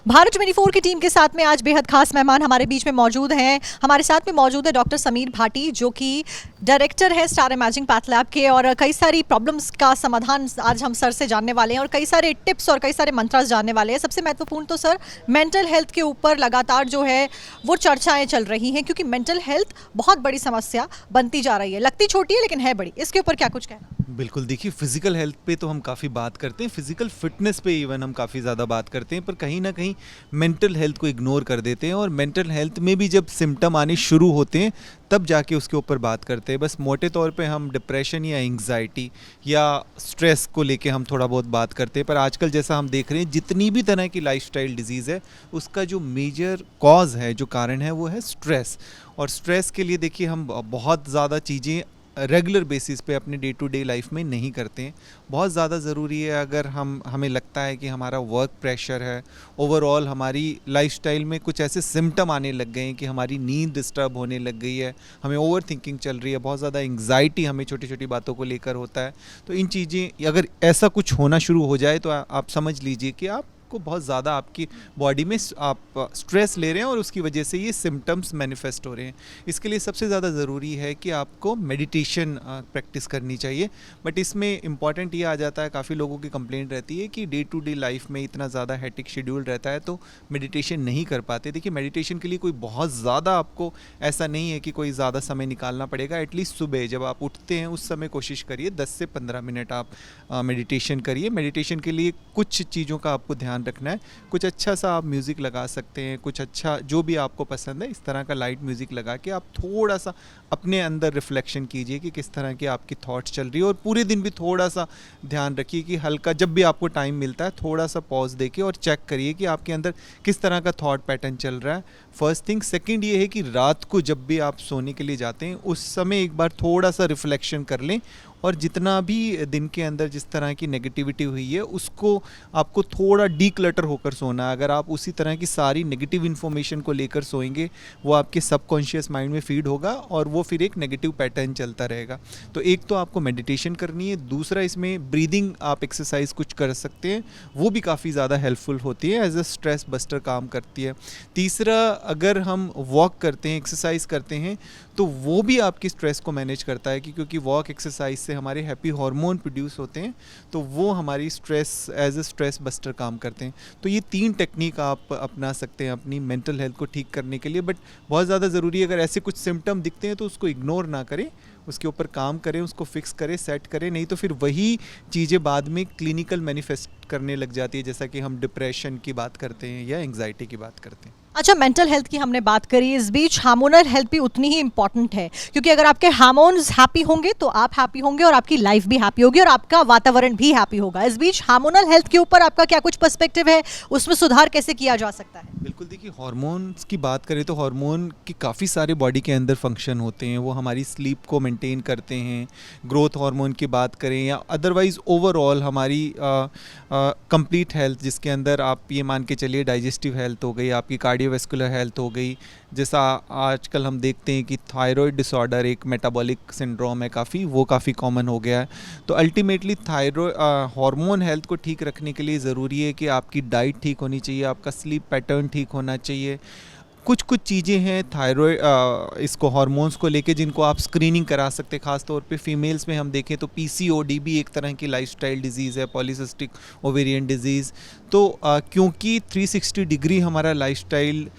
भारत 24 की टीम के साथ में आज बेहद खास मेहमान हमारे बीच में मौजूद हैं। हमारे साथ में मौजूद है डॉक्टर समीर भाटी, जो कि डायरेक्टर है स्टार इमेजिंग पैथ लैब के, और कई सारी प्रॉब्लम्स का समाधान आज हम सर से जानने वाले हैं और कई सारे टिप्स और कई सारे मंत्रास जानने वाले हैं। सबसे महत्वपूर्ण तो सर मेंटल हेल्थ के ऊपर लगातार जो है वो चर्चाएं चल रही हैं, क्योंकि मेंटल हेल्थ बहुत बड़ी समस्या बनती जा रही है। लगती छोटी है लेकिन है बड़ी। इसके ऊपर क्या कुछ कहना? बिल्कुल, देखिए फिज़िकल हेल्थ पे तो हम काफ़ी बात करते हैं, फिज़िकल फिटनेस पे इवन हम काफ़ी ज़्यादा बात करते हैं, पर कहीं ना कहीं मेंटल हेल्थ को इग्नोर कर देते हैं। और मेंटल हेल्थ में भी जब सिम्टम आने शुरू होते हैं तब जाके उसके ऊपर बात करते हैं। बस मोटे तौर पे हम डिप्रेशन या एंग्जाइटी या स्ट्रेस को लेके हम थोड़ा बहुत बात करते हैं, पर आजकल जैसा हम देख रहे हैं जितनी भी तरह की लाइफस्टाइल डिजीज़ है उसका जो मेजर कॉज है, जो कारण है, वो है स्ट्रेस। और स्ट्रेस के लिए देखिए हम बहुत ज़्यादा चीज़ें रेगुलर बेसिस पे अपने डे टू डे लाइफ में नहीं करते हैं। बहुत ज़्यादा ज़रूरी है, अगर हमें लगता है कि हमारा वर्क प्रेशर है, ओवरऑल हमारी लाइफस्टाइल में कुछ ऐसे सिम्टम आने लग गए हैं कि हमारी नींद डिस्टर्ब होने लग गई है, हमें ओवर थिंकिंग चल रही है, बहुत ज़्यादा एंग्जाइटी हमें छोटी छोटी बातों को लेकर होता है, तो इन चीज़ें अगर ऐसा कुछ होना शुरू हो जाए तो आप समझ लीजिए कि आप को बहुत ज़्यादा आपकी बॉडी में आप स्ट्रेस ले रहे हैं और उसकी वजह से ये सिम्टम्स मैनिफेस्ट हो रहे हैं। इसके लिए सबसे ज़्यादा ज़रूरी है कि आपको मेडिटेशन प्रैक्टिस करनी चाहिए। बट इसमें इम्पॉर्टेंट ये आ जाता है, काफ़ी लोगों की कंप्लेंट रहती है कि डे टू डे लाइफ में इतना ज़्यादा हेक्टिक शेड्यूल रहता है तो मेडिटेशन नहीं कर पाते। देखिए मेडिटेशन के लिए कोई बहुत ज़्यादा आपको ऐसा नहीं है कि कोई ज़्यादा समय निकालना पड़ेगा। एटलीस्ट सुबह जब आप उठते हैं उस समय कोशिश करिए 10 से 15 मिनट आप मेडिटेशन करिए। मेडिटेशन के लिए कुछ चीज़ों का आपको ध्यान रखना है। कुछ अच्छा सा आप म्यूज़िक लगा सकते हैं, कुछ अच्छा जो भी आपको पसंद है इस तरह का लाइट म्यूज़िक लगा के आप थोड़ा सा अपने अंदर रिफ्लेक्शन कीजिए कि किस तरह की आपकी थॉट्स चल रही है। और पूरे दिन भी थोड़ा सा ध्यान रखिए कि हल्का, जब भी आपको टाइम मिलता है थोड़ा सा पॉज देके और चेक करिए कि आपके अंदर किस तरह का थॉट पैटर्न चल रहा है। First thing. सेकंड ये है कि रात को जब भी आप सोने के लिए जाते हैं उस समय एक बार थोड़ा सा रिफ्लेक्शन कर लें और जितना भी दिन के अंदर जिस तरह की नेगेटिविटी हुई है उसको आपको थोड़ा डीक्लटर होकर सोना है। अगर आप उसी तरह की सारी नेगेटिव इन्फॉर्मेशन को लेकर सोएंगे वो आपके सबकॉन्शियस माइंड में फीड होगा और वो फिर एक नेगेटिव पैटर्न चलता रहेगा। तो एक तो आपको मेडिटेशन करनी है, दूसरा इसमें ब्रीदिंग आप एक्सरसाइज कुछ कर सकते हैं, वो भी काफ़ी ज़्यादा हेल्पफुल होती है, एज अ स्ट्रेस बस्टर काम करती है। तीसरा, अगर हम वॉक करते हैं, एक्सरसाइज करते हैं तो वो भी आपकी स्ट्रेस को मैनेज करता है क्योंकि वॉक एक्सरसाइज से हमारे हैप्पी हार्मोन प्रोड्यूस होते हैं तो वो हमारी stress as a stress buster काम करते हैं। तो ये 3 टेक्निक आप अपना सकते हैं अपनी मेंटल हेल्थ को ठीक करने के लिए। बट बहुत ज़्यादा ज़रूरी है, अगर ऐसे कुछ सिम्टम दिखते हैं तो उसको इग्नोर ना करें, उसके ऊपर काम करें, उसको फिक्स करें, सेट करें, नहीं तो फिर वही चीज़ें बाद में क्लिनिकल मैनिफेस्ट करने लग जाती है, जैसा कि हम डिप्रेशन की बात करते हैं या एंग्जाइटी की बात करते हैं। अच्छा, मेंटल हेल्थ की हमने बात करी, इस बीच हार्मोनल हेल्थ भी उतनी ही इंपॉर्टेंट है, क्योंकि अगर आपके हार्मोन्स हैप्पी होंगे तो आप हैप्पी होंगे और आपकी लाइफ भी हैप्पी होगी और आपका वातावरण भी हैप्पी होगा। इस बीच हार्मोनल हेल्थ के ऊपर आपका क्या कुछ पर्सपेक्टिव है, उसमें सुधार कैसे किया जा सकता है? बिल्कुल, देखिए हार्मोन्स की बात करें तो हार्मोन के काफ़ी सारे बॉडी के अंदर फंक्शन होते हैं। वो हमारी स्लीप को मेंटेन करते हैं। ग्रोथ हार्मोन की बात करें या अदरवाइज़ ओवरऑल हमारी कंप्लीट हेल्थ, जिसके अंदर आप ये मान के चलिए डाइजेस्टिव हेल्थ हो गई, आपकी कार्डियोवैस्कुलर हेल्थ हो गई, जैसा आजकल हम देखते हैं कि थायराइड डिसऑर्डर एक मेटाबॉलिक सिंड्रोम है, वो काफ़ी कॉमन हो गया है। तो अल्टीमेटली थायराइड हार्मोन हेल्थ को ठीक रखने के लिए ज़रूरी है कि आपकी डाइट ठीक होनी चाहिए, आपका स्लीप पैटर्न ठीक होना चाहिए। कुछ चीज़ें हैं थायराइड इसको हार्मोन्स को लेके जिनको आप स्क्रीनिंग करा सकते हैं। ख़ास तौर पे फीमेल्स में हम देखें तो पीसीओडी भी एक तरह की लाइफस्टाइल डिजीज़ है, पॉलीसिस्टिक ओवेरियन डिजीज़। तो क्योंकि 360 डिग्री हमारा लाइफस्टाइल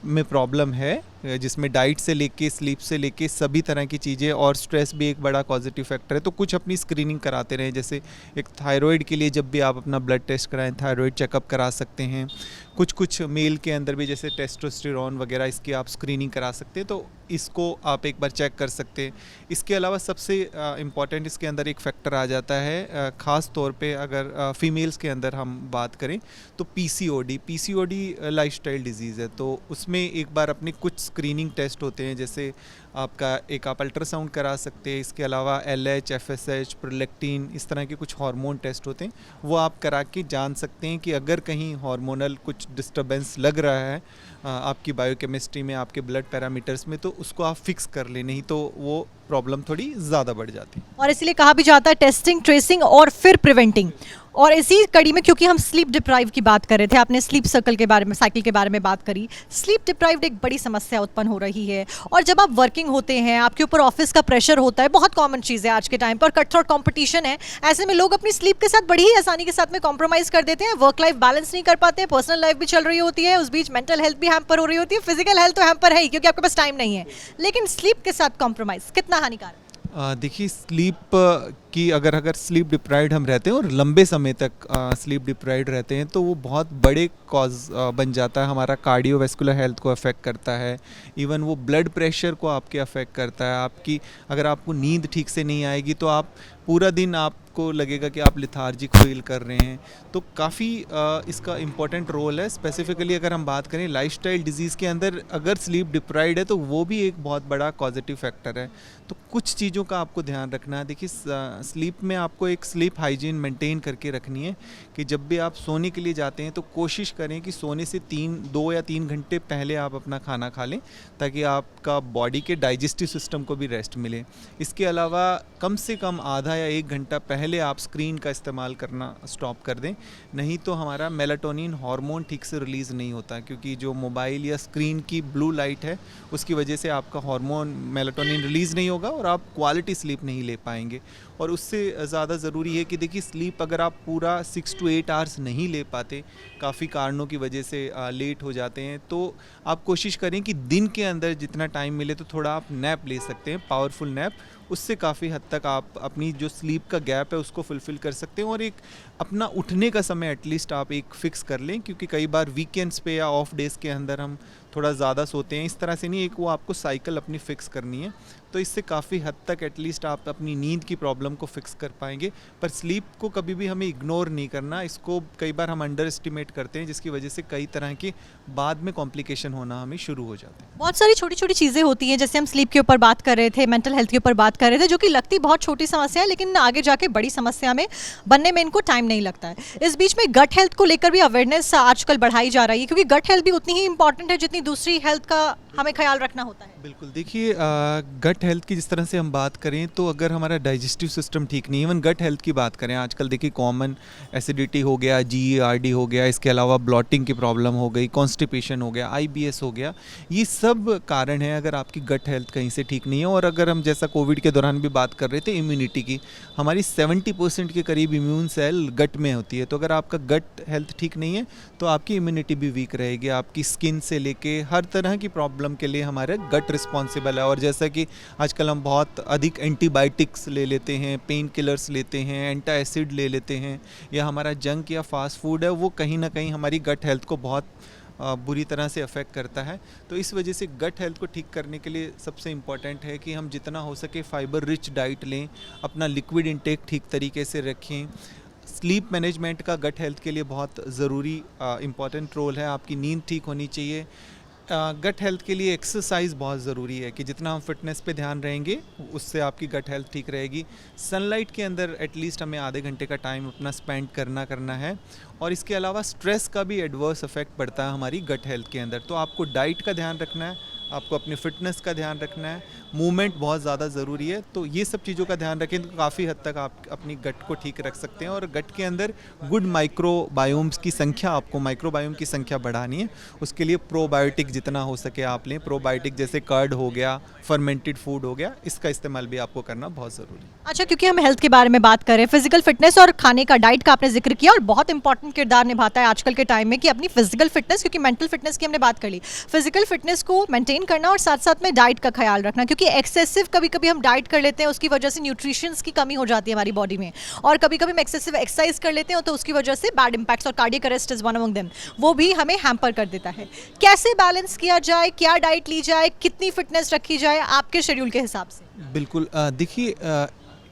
में प्रॉब्लम है, जिसमें डाइट से लेके स्लीप से लेके सभी तरह की चीज़ें, और स्ट्रेस भी एक बड़ा पॉजिटिव फैक्टर है, तो कुछ अपनी स्क्रीनिंग कराते रहें। जैसे एक थायराइड के लिए जब भी आप अपना ब्लड टेस्ट कराएं, थायराइड चेकअप करा सकते हैं। कुछ मेल के अंदर भी जैसे टेस्टोस्टेरोन वगैरह, इसकी आप स्क्रीनिंग करा सकते हैं, तो इसको आप एक बार चेक कर सकते हैं। इसके अलावा सबसे इम्पॉर्टेंट इसके अंदर एक फैक्टर आ जाता है, ख़ास तौर पे अगर फीमेल्स के अंदर हम बात करें तो पीसीओडी लाइफस्टाइल डिजीज़ है, तो उसमें एक बार अपने कुछ स्क्रीनिंग टेस्ट होते हैं, जैसे आप अल्ट्रासाउंड करा सकते हैं। इसके अलावा LH, FSH, प्रोलैक्टिन, इस तरह के कुछ हार्मोन टेस्ट होते हैं, वो आप करा के जान सकते हैं कि अगर कहीं हार्मोनल कुछ डिस्टर्बेंस लग रहा है आपकी बायोकेमिस्ट्री में, आपके ब्लड पैरामीटर्स में, तो उसको आप फिक्स कर लें, नहीं तो वो प्रॉब्लम थोड़ी ज़्यादा बढ़ जाती है। और इसलिए कहा भी जाता है टेस्टिंग, ट्रेसिंग और फिर प्रिवेंटिंग। और इसी कड़ी में क्योंकि हम स्लीप डिप्राइव की बात कर रहे थे, आपने स्लीप सर्कल के बारे में, साइकिल के बारे में बात करी। स्लीप डिप्राइव्ड एक बड़ी समस्या उत्पन्न हो रही है, और जब आप वर्किंग होते हैं, आपके ऊपर ऑफिस का प्रेशर होता है, बहुत कॉमन चीज़ है आज के टाइम पर, कट थ्रोट कंपटीशन है, ऐसे में लोग अपनी स्लीप के साथ बड़ी ही आसानी के साथ में कॉम्प्रोमाइज़ कर देते हैं, वर्क लाइफ बैलेंस नहीं कर पाते हैं, पर्सनल लाइफ भी चल रही होती है, उस बीच मेंटल हेल्थ भी हैम्पर हो रही होती है, फिजिकल हेल्थ तो हैम्पर है ही क्योंकि आपके पास टाइम नहीं है, लेकिन स्लीप के साथ कॉम्प्रोमाइज़ कितना हानिकारक? देखिए स्लीप की अगर स्लीप डिप्राइव्ड हम रहते हैं और लंबे समय तक स्लीप डिप्राइव्ड रहते हैं तो वो बहुत बड़े कॉज बन जाता है, हमारा कार्डियोवैस्कुलर हेल्थ को अफेक्ट करता है, इवन वो ब्लड प्रेशर को आपके अफेक्ट करता है। आपकी अगर आपको नींद ठीक से नहीं आएगी तो आप पूरा दिन आपको लगेगा कि आप लिथार्जिक फील कर रहे हैं। तो काफ़ी इसका इम्पोर्टेंट रोल है। स्पेसिफिकली अगर हम बात करें लाइफस्टाइल डिजीज़ के अंदर, अगर स्लीप डिप्राइव्ड है तो वो भी एक बहुत बड़ा पॉजिटिव फैक्टर है। तो कुछ चीज़ों का आपको ध्यान रखना है। देखिए स्लीप में आपको एक स्लीप हाइजीन मेंटेन करके रखनी है कि जब भी आप सोने के लिए जाते हैं तो कोशिश करें कि सोने से 2 या 3 घंटे पहले आप अपना खाना खा लें, ताकि आपका बॉडी के डाइजेस्टिव सिस्टम को भी रेस्ट मिले। इसके अलावा कम से कम आधा या 1 घंटा पहले आप स्क्रीन का इस्तेमाल करना स्टॉप कर दें, नहीं तो हमारा मेलाटोनिन हार्मोन ठीक से रिलीज़ नहीं होता, क्योंकि जो मोबाइल या स्क्रीन की ब्लू लाइट है उसकी वजह से आपका हार्मोन मेलाटोनिन रिलीज़ नहीं होगा और आप क्वालिटी स्लीप नहीं ले पाएंगे। और उससे ज़्यादा ज़रूरी है कि देखिए स्लीप अगर आप पूरा 6 to 8 आवर्स नहीं ले पाते, काफ़ी कारणों की वजह से लेट हो जाते हैं, तो आप कोशिश करें कि दिन के अंदर जितना टाइम मिले तो थोड़ा आप नैप ले सकते हैं, पावरफुल नैप। उससे काफ़ी हद तक आप अपनी जो स्लीप का गैप है उसको फुलफ़िल कर सकते हैं। और एक अपना उठने का समय एटलीस्ट आप एक फ़िक्स कर लें, क्योंकि कई बार वीकेंड्स पे या ऑफ डेज़ के अंदर हम थोड़ा ज़्यादा सोते हैं। इस तरह से नहीं, एक वो आपको साइकिल अपनी फ़िक्स करनी है, तो इससे काफ़ी हद तक एटलीस्ट आप अपनी नींद की प्रॉब्लम को फिक्स कर पाएंगे। पर स्लीप को कभी भी हमें इग्नोर नहीं करना, इसको कई बार हम अंडर एस्टिमेट करते हैं, जिसकी वजह से कई तरह के बाद में कॉम्प्लिकेशन होना हमें शुरू हो जाते हैं। बहुत सारी छोटी छोटी चीज़ें होती हैं, जैसे हम स्लीप के ऊपर बात कर रहे थे, मेंटल हेल्थ के ऊपर बात कर रहे थे, जो कि लगती बहुत छोटी समस्या है लेकिन आगे जाके बड़ी समस्या में बनने में इनको टाइम नहीं लगता है। इस बीच में गट हेल्थ को लेकर भी अवेयरनेस आजकल बढ़ाई जा रही है, क्योंकि गट हेल्थ भी उतनी ही इंपॉर्टेंट है जितनी दूसरी हेल्थ का हमें ख्याल रखना होता है। बिल्कुल, देखिए गट हेल्थ की जिस तरह से हम बात करें तो अगर हमारा डाइजेस्टिव सिस्टम ठीक नहीं है, इवन गट हेल्थ की बात करें, आजकल देखिए कॉमन एसिडिटी हो गया, GERD हो गया, इसके अलावा ब्लॉटिंग की प्रॉब्लम हो गई, कॉन्स्टिपेशन हो गया, IBS हो गया, ये सब कारण है अगर आपकी गट हेल्थ कहीं से ठीक नहीं है। और अगर हम जैसा कोविड के दौरान भी बात कर रहे थे इम्यूनिटी की, हमारी 70% के करीब इम्यून सेल गट में होती है। तो अगर आपका गट हेल्थ ठीक नहीं है तो आपकी इम्यूनिटी भी वीक रहेगी, आपकी स्किन से लेके हर तरह की प्रॉब्लम के लिए हमारा गट रिस्पॉन्सिबल है। और जैसा कि आजकल हम बहुत अधिक एंटीबायोटिक्स ले लेते हैं, पेन किलर्स लेते हैं, एंटासिड ले लेते हैं, या हमारा जंक या फास्ट फूड है वो कहीं ना कहीं हमारी गट हेल्थ को बहुत बुरी तरह से अफेक्ट करता है। तो इस वजह से गट हेल्थ को ठीक करने के लिए सबसे इम्पॉर्टेंट है कि हम जितना हो सके फाइबर रिच डाइट लें, अपना लिक्विड इंटेक ठीक तरीके से रखें। स्लीप मैनेजमेंट का गट हेल्थ के लिए बहुत ज़रूरी इम्पॉर्टेंट रोल है। आपकी नींद ठीक होनी चाहिए। गट हेल्थ के लिए एक्सरसाइज बहुत ज़रूरी है कि जितना हम फिटनेस पे ध्यान रहेंगे उससे आपकी गट हेल्थ ठीक रहेगी। सनलाइट के अंदर एटलीस्ट हमें आधे घंटे का टाइम अपना स्पेंड करना है। और इसके अलावा स्ट्रेस का भी एडवर्स इफेक्ट पड़ता है हमारी गट हेल्थ के अंदर। तो आपको डाइट का ध्यान रखना है, आपको अपनी फिटनेस का ध्यान रखना है, मूवमेंट बहुत ज़्यादा ज़रूरी है। तो ये सब चीज़ों का ध्यान रखें तो काफ़ी हद तक आप अपनी गट को ठीक रख सकते हैं। और गट के अंदर गुड माइक्रोबायोम्स की संख्या, आपको माइक्रोबायोम की संख्या बढ़ानी है। उसके लिए प्रोबायोटिक जितना हो सके आप लें। प्रोबायोटिक जैसे कर्ड हो गया, फर्मेंटेड फूड हो गया, इसका इस्तेमाल भी आपको करना बहुत ज़रूरी है। अच्छा, क्योंकि हम हेल्थ के बारे में बात करें, फिजिकल फिटनेस और खाने का, डाइट का आपने जिक्र किया और बहुत इंपॉर्टेंट किरदार निभाता है आजकल के टाइम में कि अपनी फिजिकल फिटनेस, क्योंकि मेंटल फिटनेस की हमने बात कर ली, फिजिकल फिटनेस को मेंटेन करना और साथ साथ में डाइट का ख्याल रखना, क्योंकि एक्सेसिव कभी कभी हम डाइट कर लेते हैं, उसकी वजह से न्यूट्रिशंस की कमी हो जाती है हमारी बॉडी में, और कभी कभी हम एक्सेसिव एक्सरसाइज कर लेते हैं तो उसकी वजह से बैड इंपैक्ट्स, और cardiac arrest is one among them, वो भी हमें हैम्पर कर देता है। कैसे बैलेंस किया जाए, क्या डाइट ली जाए, कितनी फिटनेस रखी जाए आपके शेड्यूल के हिसाब से? बिल्कुल, देखिए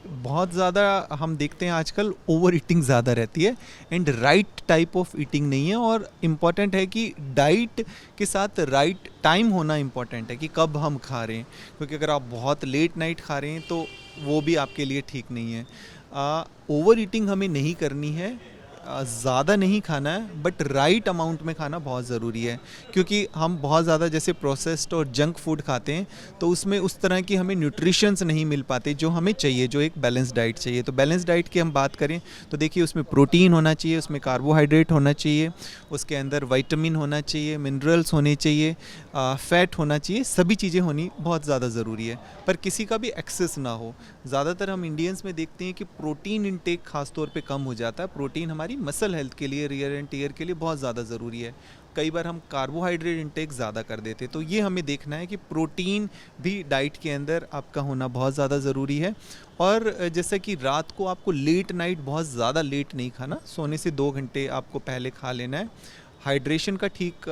बहुत ज़्यादा हम देखते हैं आजकल ओवर ईटिंग ज़्यादा रहती है and right type of eating नहीं है। और इम्पॉर्टेंट है कि डाइट के साथ राइट टाइम होना इम्पॉर्टेंट है कि कब हम खा रहे हैं, क्योंकि अगर आप बहुत लेट नाइट खा रहे हैं तो वो भी आपके लिए ठीक नहीं है। ओवर ईटिंग हमें नहीं करनी है। ज़्यादा नहीं खाना है, बट राइट अमाउंट में खाना बहुत ज़रूरी है, क्योंकि हम बहुत ज़्यादा जैसे प्रोसेस्ड और जंक फूड खाते हैं तो उसमें उस तरह की हमें न्यूट्रिशंस नहीं मिल पाते जो हमें चाहिए, जो एक बैलेंस डाइट चाहिए। तो बैलेंस डाइट की हम बात करें तो देखिए उसमें प्रोटीन होना चाहिए, उसमें कार्बोहाइड्रेट होना चाहिए, उसके अंदर विटामिन होना चाहिए, मिनरल्स होने चाहिए, फैट होना चाहिए, सभी चीज़ें होनी बहुत ज़्यादा ज़रूरी है, पर किसी का भी एक्सेस ना हो। ज़्यादातर हम इंडियंस में देखते हैं कि प्रोटीन इंटेक खास तौर पे कम हो जाता है। प्रोटीन हमारी मसल हेल्थ के लिए, रियर एंड टीयर के लिए बहुत ज़्यादा ज़रूरी है। कई बार हम कार्बोहाइड्रेट इंटेक ज़्यादा कर देते, तो ये हमें देखना है कि प्रोटीन भी डाइट के अंदर आपका होना बहुत ज़्यादा ज़रूरी है। और जैसा कि रात को आपको लेट नाइट बहुत ज़्यादा लेट नहीं खाना, सोने से 2 घंटे आपको पहले खा लेना है। हाइड्रेशन का ठीक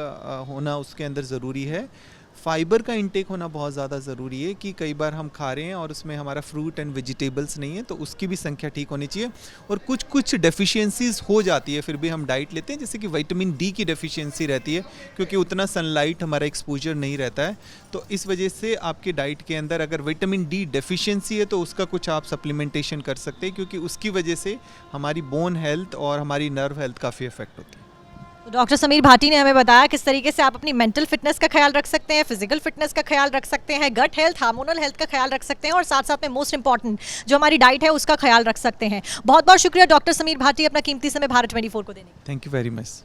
होना उसके अंदर ज़रूरी है। फाइबर का इंटेक होना बहुत ज़्यादा ज़रूरी है कि कई बार हम खा रहे हैं और उसमें हमारा फ्रूट एंड वेजिटेबल्स नहीं है, तो उसकी भी संख्या ठीक होनी चाहिए। और कुछ कुछ डेफिशिएंसीज हो जाती है, फिर भी हम डाइट लेते हैं, जैसे कि विटामिन डी की डेफिशिएंसी रहती है, क्योंकि उतना सनलाइट हमारा एक्सपोजर नहीं रहता है। तो इस वजह से आपके डाइट के अंदर अगर विटामिन डी डेफिशिएंसी है तो उसका कुछ आप सप्लीमेंटेशन कर सकते हैं, क्योंकि उसकी वजह से हमारी बोन हेल्थ और हमारी नर्व हेल्थ काफ़ी इफेक्ट होती है। तो डॉक्टर समीर भाटी ने हमें बताया किस तरीके से आप अपनी मेंटल फिटनेस का ख्याल रख सकते हैं, फिजिकल फिटनेस का ख्याल रख सकते हैं, गट हेल्थ, हार्मोनल हेल्थ का ख्याल रख सकते हैं, और साथ साथ में मोस्ट इंपॉर्टेंट जो हमारी डाइट है उसका ख्याल रख सकते हैं। बहुत बहुत शुक्रिया डॉक्टर समीर भाटी अपना कीमती समय भारत 24 को देने के लिए। Thank you very much.